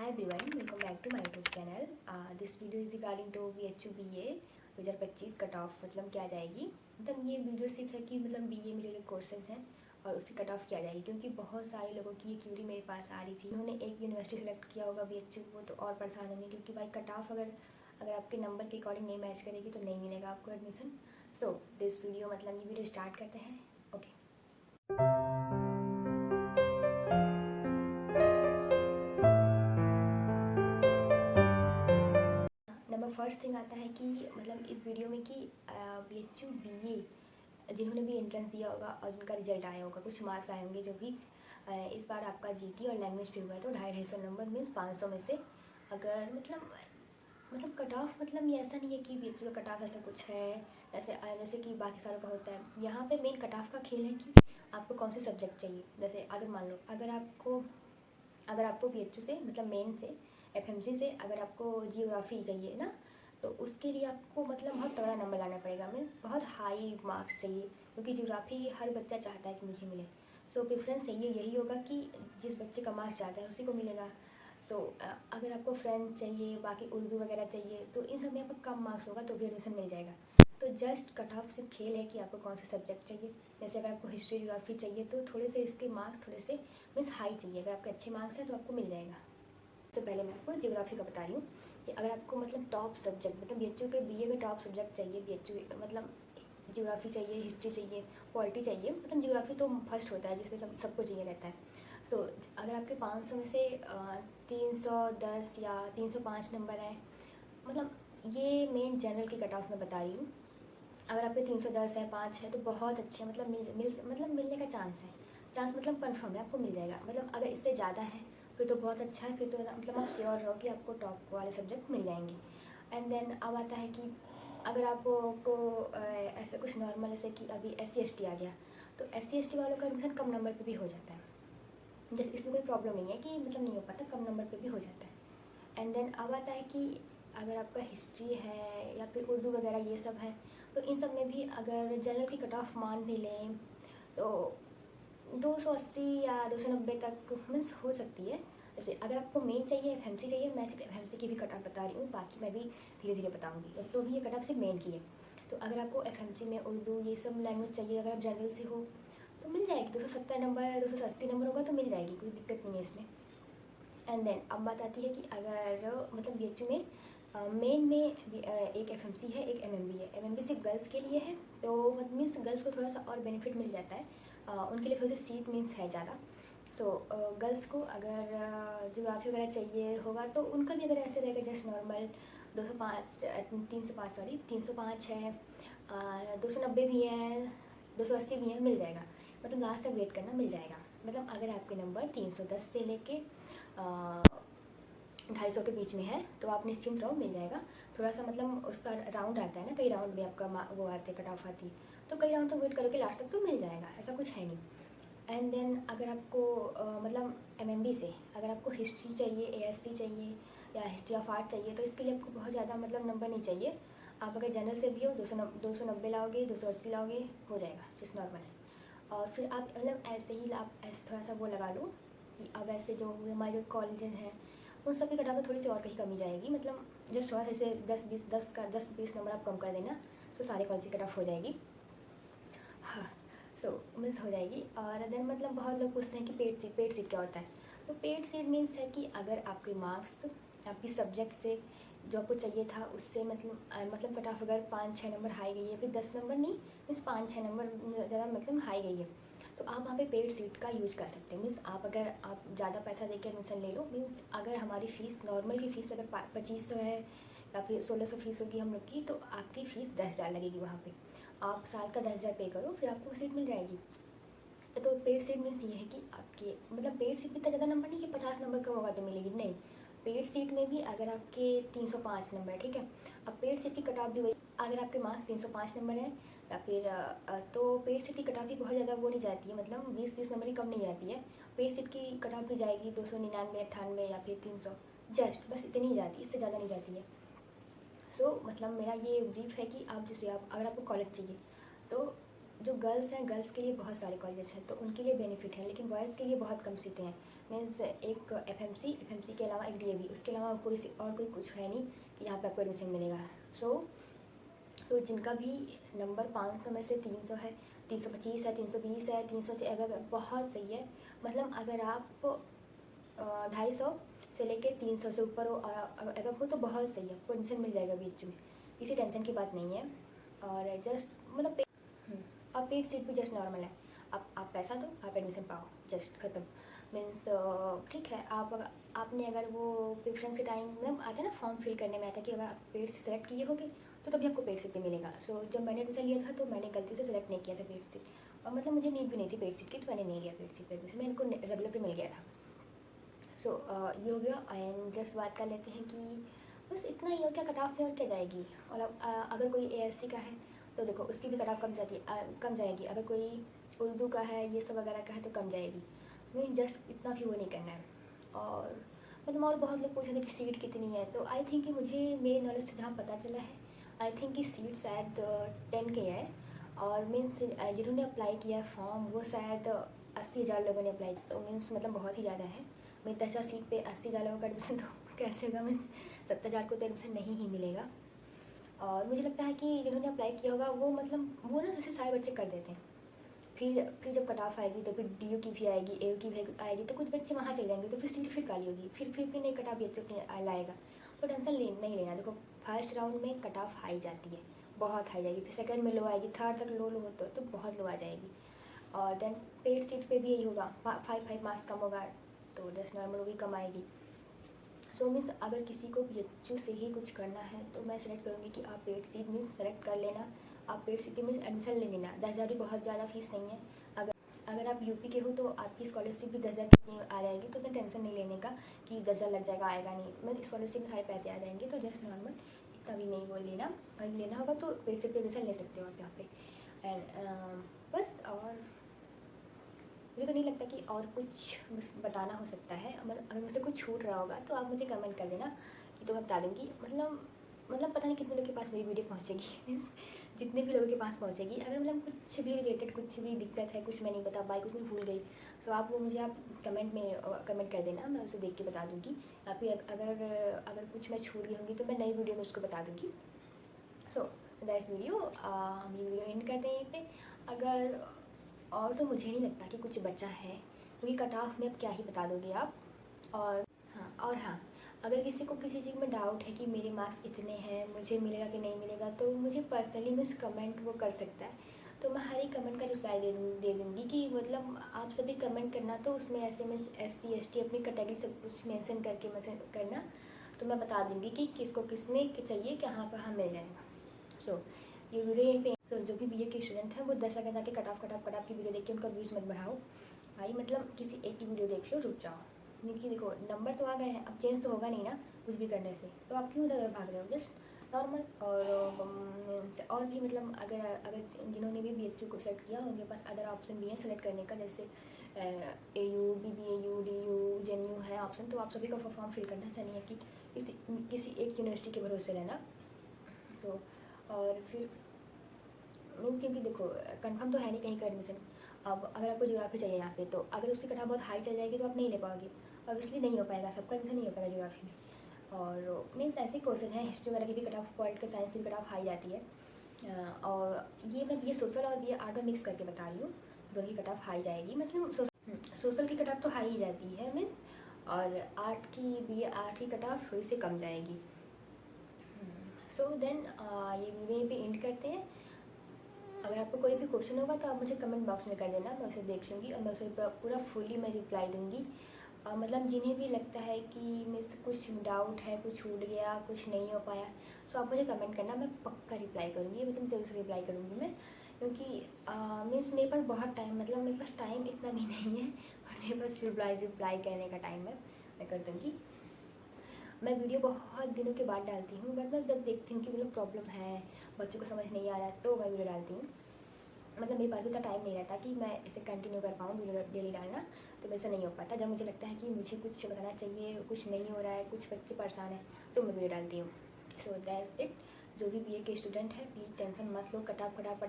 everyone, welcome back to my YouTube channel. This video is regarding to BHU BA 2025 cut off मतलब क्या जाएगी। मतलब ये video सिर्फ है कि मतलब BA में जो कोर्सेज हैं और उसकी कट ऑफ क्या जाएगी, क्योंकि बहुत सारे लोगों की ये क्यूरी मेरे पास आ रही थी। उन्होंने एक यूनिवर्सिटी सेलेक्ट किया होगा BHU, वो तो और परेशान होंगे क्योंकि भाई कट ऑफ अगर आपके नंबर के अकॉर्डिंग नहीं मैच करेगी तो नहीं मिलेगा आपको एडमिशन। सो दिस वीडियो मतलब ये वीडियो स्टार्ट करते हैं। ओके नंबर फर्स्ट थिंग आता है कि मतलब इस वीडियो में कि BHU BA जिन्होंने भी एंट्रेंस दिया होगा और जिनका रिजल्ट आया होगा, कुछ मार्क्स आए होंगे जो भी इस बार आपका GT और लैंग्वेज पे हुआ है, तो 250 नंबर मीन्स 500 में से अगर मतलब कट ऑफ मतलब ये ऐसा नहीं है कि BHU का कट ऑफ ऐसा कुछ है जैसे कि बाकी सारों का होता है। यहाँ पे मेन कट ऑफ का खेल है कि आपको कौन से सब्जेक्ट चाहिए। जैसे अगर मान लो अगर आपको BHU से मतलब मेन से FMC से अगर आपको जियोग्राफी चाहिए ना, तो उसके लिए आपको मतलब बहुत तगड़ा नंबर लाना पड़ेगा, मीन्स बहुत हाई मार्क्स चाहिए, क्योंकि जियोग्राफी हर बच्चा चाहता है कि मुझे मिले। सो प्रेफरेंस यही होगा कि जिस बच्चे का मार्क्स चाहता है उसी को मिलेगा। सो अगर आपको फ्रेंच चाहिए, बाकी उर्दू वगैरह चाहिए, तो इन सब में आपका कम मार्क्स होगा तो भी एडमिशन मिल जाएगा। तो जस्ट कट ऑफ से खेल है कि आपको कौन से सब्जेक्ट चाहिए। जैसे अगर आपको हिस्ट्री जियोग्राफी चाहिए तो थोड़े से इसके मार्क्स थोड़े से मीन्स हाई चाहिए। अगर आपके अच्छे मार्क्स हैं तो आपको मिल जाएगा। सबसे पहले मैं आपको जियोग्राफी का बता रही हूँ कि अगर आपको मतलब टॉप सब्जेक्ट मतलब BHU के BA में टॉप सब्जेक्ट चाहिए, BHU मतलब जियोग्राफी चाहिए, हिस्ट्री चाहिए, पॉलिटी चाहिए, मतलब जियोग्राफी तो फर्स्ट होता है जिसमें सबको चाहिए रहता है। सो अगर आपके 500 में से 310 या 305 नंबर है, मतलब ये मेन जनरल की कट ऑफ में बता रही हूँ। अगर आपके 310 है, 5 है तो बहुत अच्छे, मतलब मिलने का चांस मतलब कन्फर्म है, आपको मिल जाएगा। मतलब अगर इससे ज़्यादा है फिर तो बहुत अच्छा है, फिर तो मतलब आप श्योर रहो कि आपको टॉप वाले सब्जेक्ट मिल जाएंगे। एंड देन अब आता है कि अगर आपको ऐसा कुछ नॉर्मल जैसे कि अभी SC ST आ गया, तो SC ST वालों का एडमिशन कम नंबर पे भी हो जाता है। जैसे इसमें कोई प्रॉब्लम नहीं है कि मतलब नहीं हो पाता, कम नंबर पे भी हो जाता है। एंड देन अब आता है कि अगर आपका हिस्ट्री है या फिर उर्दू वगैरह ये सब है, तो इन सब में भी अगर जनरल की कट ऑफ मान भी लें तो 280 या 290 तक मीन्स हो सकती है। जैसे अगर आपको मेन चाहिए, FMC चाहिए, मैं सिर्फ FMC की भी कट ऑफ बता रही हूँ, बाकी मैं भी धीरे धीरे बताऊँगी। तो भी ये कट ऑफ सिर्फ मेन की है। तो अगर आपको FMC में उर्दू ये सब लैंग्वेज चाहिए, अगर आप जनरल से हो तो मिल जाएगी। 270 नंबर 280 नंबर होगा तो मिल जाएगी, कोई दिक्कत नहीं है इसमें। एंड देन अब बात आती है कि अगर मतलब BHU में मेन में एक FMC है, एक MMB है। MMB सिर्फ गर्ल्स के लिए है, तो मीन्स गर्ल्स को थोड़ा सा और बेनिफिट मिल जाता है, उनके लिए थोड़ी सी सीट मीन्स है ज़्यादा। सो गर्ल्स को अगर जियोग्राफी वगैरह चाहिए होगा तो उनका भी अगर ऐसे रहेगा जस्ट नॉर्मल 305 है, 290 भी है, 280 भी है, मिल जाएगा। मतलब लास्ट तक वेट करना, मिल जाएगा। मतलब अगर आपके नंबर 310 से लेके 250 के बीच में है तो आप निश्चिंत रहो, मिल जाएगा। थोड़ा सा मतलब उसका राउंड आता है ना, कई राउंड में आपका वो आते कट ऑफ आती है, तो कई राउंड तक वेट करोगे, लास्ट तक तो मिल जाएगा, ऐसा कुछ है नहीं। एंड देन अगर आपको मतलब MMB से अगर आपको हिस्ट्री चाहिए, AST चाहिए या हिस्ट्री ऑफ आर्ट चाहिए, तो इसके लिए आपको बहुत ज़्यादा मतलब नंबर नहीं चाहिए। आप अगर जनरल से भी हो 290 लाओगे, 280 लाओगे, हो जाएगा जस्ट नॉर्मल। और फिर आप मतलब ऐसे ही आप ऐसे थोड़ा सा वो लगा लो कि अब ऐसे जो हमारे जो कॉलेजेस हैं उन सब की कट ऑफ थोड़ी सी और कहीं कमी जाएगी। मतलब जस्ट थोड़ा सा ऐसे 10-20 नंबर आप कम कर देना तो सारे कॉलेज की कट ऑफ हो जाएगी। हाँ, सो मीन्स हो जाएगी। और देन मतलब बहुत लोग पूछते हैं कि पेड सीट क्या होता है। तो पेड सीट मीन्स है कि अगर आपके मार्क्स आपकी सब्जेक्ट से जो आपको चाहिए था उससे मतलब कट ऑफ अगर 5-6 नंबर हाई गई है, फिर 10 नंबर नहीं मीन्स 5-6 नंबर ज़्यादा मतलब हाई गई है, तो आप वहाँ पे पेड सीट का यूज़ कर सकते हैं। मीन्स अगर आप ज़्यादा पैसा देकर एडमिशन ले लो, मीन्स अगर हमारी फ़ीस नॉर्मल की फ़ीस अगर 2500 है या फिर 1600 फीस होगी हम लोग की, तो आपकी फ़ीस 10,000 लगेगी। वहाँ पे आप साल का 10,000 पे करो, फिर आपको सीट मिल जाएगी। तो पेड सीट मीन्स ये है कि आपके मतलब पेड सीट भी इतना ज़्यादा नंबर नहीं कि 50 नंबर कम होगा तो मिलेगी, नहीं। पेड सीट में भी अगर आपके 305 नंबर है, ठीक है, अब पेड सीट की कट ऑफ भी वही, अगर आपके मार्क्स 305 नंबर है या फिर तो पेड सीट की कट ऑफ भी बहुत ज़्यादा वो नहीं जाती है, मतलब 20-30 नंबर ही कम नहीं जाती है। पेड सीट की कट ऑफ भी जाएगी 299, 98 या फिर 300, जस्ट बस इतनी ही जाती है, इससे ज़्यादा नहीं जाती है। सो मतलब मेरा ये ब्रीफ है कि आप जैसे आप अगर आपको कॉलेज चाहिए तो जो गर्ल्स हैं, गर्ल्स के लिए बहुत सारे कॉलेजेस हैं तो उनके लिए बेनिफिट है, लेकिन बॉयज़ के लिए बहुत कम सीटें हैं। मीन्स एक एफएमसी के अलावा एक डीएवी, उसके अलावा कोई कुछ है नहीं कि यहाँ पे आपको एडमिशन मिलेगा। तो जिनका भी नंबर 500 में से 300 है, 325 है, 320 है, 300 से एवं बहुत सही है। मतलब अगर आप 250 से लेके 300 से ऊपर हो एवं हो तो बहुत सही है, आपको एडमिशन मिल जाएगा बीच में, किसी टेंशन की बात नहीं है। और जस्ट मतलब और पेड सीट भी जस्ट नॉर्मल है, आप पैसा दो, आप एडमिशन पाओ, जस्ट ख़त्म। मीन्स ठीक है, आपने अगर वो प्रेफरेंस के टाइम में आता है ना, फॉर्म फिल करने में आता है कि अगर आप पेड से सेलेक्ट किए होगे तो तभी आपको पेड सीट पे मिलेगा। सो जब मैंने एडमिशन लिया था तो मैंने गलती से सेलेक्ट नहीं किया था पेड सीट, और मतलब मुझे नीड भी नहीं थी पेड सीट की, तो मैंने नहीं लिया पेड सीट पे एडमिशन, मेरे को रेगुलर पे मिल गया था। सो ये हो गया। एंड जस्ट बात कर लेते हैं कि बस इतना ही, और क्या कट ऑफ में और क्या जाएगी। और अगर कोई एएससी का है तो देखो उसकी भी कट ऑफ कम जाएगी। अगर कोई उर्दू का है, ये सब वगैरह का है तो कम जाएगी। मुझे जस्ट इतना भी वो नहीं करना है। और मतलब और बहुत लोग पूछ रहे थे कि सीट कितनी है, तो आई थिंक कि मुझे मेरे नॉलेज से जहाँ पता चला है, आई थिंक कि सीट शायद 10K है। और मीन्स जिन्होंने अप्लाई किया फॉर्म वो शायद 80,000 लोगों ने अप्लाई किया, तो मीन्स मतलब बहुत ही ज़्यादा है। मैं 10,000 सीट पे 80,000 लोगों का एडमिशन तो कैसे होगा, मीन्स 70,000 को तो एडमिशन नहीं ही मिलेगा। और मुझे लगता है कि जिन्होंने अप्लाई किया होगा वो मतलब वो ना जैसे सारे बच्चे कर देते हैं, फिर जब कट ऑफ आएगी तो फिर डीयू की भी आएगी, एयू की भी आएगी, तो कुछ बच्चे वहाँ चले जाएंगे, तो फिर सीट फिर खाली होगी, फिर नहीं कट ऑफ बच्चों अपने लाएगा। तो टेंशन नहीं लेना। देखो फर्स्ट राउंड में कट ऑफ हाई जाती है, बहुत हाई जाएगी, फिर सेकंड में लो आएगी, थर्ड तक लो हो तो बहुत लो आ जाएगी। और देन पेड सीट पे भी यही होगा, 5 मार्क्स कम होगा तो जस्ट नॉर्मल वो भी कम आएगी। सो मीन्स अगर किसी को BHU से ही कुछ करना है तो मैं सेलेक्ट करूँगी कि आप पेड सीट मीन्स सेलेक्ट कर लेना। आप पेड सीट मीन्स एडमिशन ले लेना, 10,000 भी बहुत ज़्यादा फीस नहीं है। अगर आप यूपी के हो तो आपकी स्कॉलरशिप भी 10,000 कितनी आ जाएगी, तो फिर टेंशन नहीं लेने का कि 10,000 लग जाएगा, आएगा नहीं, मतलब स्कॉलरशिप में सारे पैसे आ जाएंगे। तो जस्ट नॉर्मल इतना भी नहीं बोल लेना, अगर लेना होगा तो पेड सीट पर एडमिशन ले सकते हो आप यहाँ पे। एंड बस, और मुझे तो नहीं लगता कि और कुछ बताना हो सकता है। मतलब अगर मुझसे कुछ छूट रहा होगा तो आप मुझे कमेंट कर देना, कि तो मैं बता दूँगी। मतलब पता नहीं कितने लोगों के पास मेरी वीडियो पहुँचेगी जितने भी लोगों के पास पहुँचेगी। अगर मतलब कुछ भी रिलेटेड कुछ भी दिक्कत है, कुछ मैं नहीं बता पाई, कुछ मैं भूल गई, तो आप वो मुझे आप कमेंट में कमेंट कर देना, मैं उसे देख के बता दूँगी। या फिर अगर कुछ मैं छूट गई होंगी तो मैं नई वीडियो में उसको बता दूँगी। सो दैट्स वीडियो, हम ये वीडियो एंड करते हैं यहीं पे। अगर और तो मुझे नहीं लगता कि कुछ बचा है, क्योंकि कट ऑफ में अब क्या ही बता दोगे आप। और हाँ, अगर किसी को किसी चीज़ में डाउट है कि मेरे मार्क्स इतने हैं, मुझे मिलेगा कि नहीं मिलेगा, तो मुझे पर्सनली मिस कमेंट वो कर सकता है, तो मैं हर एक कमेंट का रिप्लाई दे दूँगी कि मतलब आप सभी कमेंट करना, तो उसमें ऐसे में SC ST अपनी कैटेगरी सब कुछ मेंशन करना, तो मैं बता दूँगी कि किसको किसमें चाहिए, कहाँ पर हम मिल जाएगा। सो ये वीडियो यहीं पे। तो जो भी BA के स्टूडेंट हैं वो 10 जगह जाके कट ऑफ की वीडियो देख के उनका व्यूज़ मत बढ़ाओ भाई, मतलब किसी एक की वीडियो देख लो, रुक जाओ, क्योंकि देखो नंबर तो आ गए हैं, अब चेंज तो होगा नहीं ना कुछ भी करने से, तो आप क्यों उधर भाग रहे हो, जस्ट नॉर्मल। और भी मतलब अगर जिन्होंने भी BHU को सेलेक्ट किया उनके पास अदर ऑप्शन भी है सेलेक्ट करने का, जैसे AU BBAU DU JNU है ऑप्शन, तो आप सभी का फॉर्म फिल करना, ऐसा नहीं है कि किसी एक यूनिवर्सिटी के भरोसे रहना। सो और फिर मीन्स क्योंकि देखो कंफर्म तो है नहीं कहीं का एडमिशन। अब अगर आपको ज्योग्राफी चाहिए यहाँ पे, तो अगर उसकी कट ऑफ बहुत हाई चल जाएगी तो आप नहीं ले पाओगे, ऑब्वियसली नहीं हो पाएगा, सबका एडमिशन नहीं हो पाएगा ज्योग्राफी में। और मीन्स ऐसे कोर्सेज हैं, हिस्ट्री वगैरह की भी कट ऑफ, पॉलिटिकल साइंस की भी कट ऑफ हाई जाती है। और ये मैं BA सोशल और BA आर्ट में मिक्स करके बता रही हूँ, दोनों की कट ऑफ हाई जाएगी, मतलब सोशल की कट ऑफ तो हाई ही जाती है मीन, और आर्ट की BA आर्ट की कट ऑफ थोड़ी सी कम जाएगी। सो देन ये वीडियो पे एंड करते हैं। अगर आपको कोई भी क्वेश्चन होगा तो आप मुझे कमेंट बॉक्स में कर देना, मैं उसे देख लूँगी और मैं उसे पूरा फुली मैं रिप्लाई दूँगी। मतलब जिन्हें भी लगता है कि मेरे से कुछ डाउट है, कुछ छूट गया, कुछ नहीं हो पाया, सो आप मुझे कमेंट करना, मैं पक्का रिप्लाई करूँगी, मतलब ज़रूर से रिप्लाई करूँगी मैं, क्योंकि मीन्स मेरे पास बहुत टाइम, मतलब मेरे पास टाइम इतना भी नहीं है, और मेरे पास रिप्लाई करने का टाइम है, मैं कर दूँगी। मैं वीडियो बहुत दिनों के बाद डालती हूँ, बट मैं जब देखती हूँ कि मतलब प्रॉब्लम है, बच्चों को समझ नहीं आ रहा है, तो मैं वीडियो डालती हूँ। मतलब मेरे पास भी इतना टाइम नहीं रहता कि मैं इसे कंटिन्यू कर पाऊँ वीडियो डेली डालना, तो वैसे नहीं हो पाता। जब मुझे लगता है कि मुझे कुछ बताना चाहिए, कुछ नहीं हो रहा है, कुछ बच्चे परेशान हैं, तो मैं वीडियो डालती हूँ। So that's it. जो भी BA के स्टूडेंट है प्लीज़ टेंशन मत लो, कट ऑफ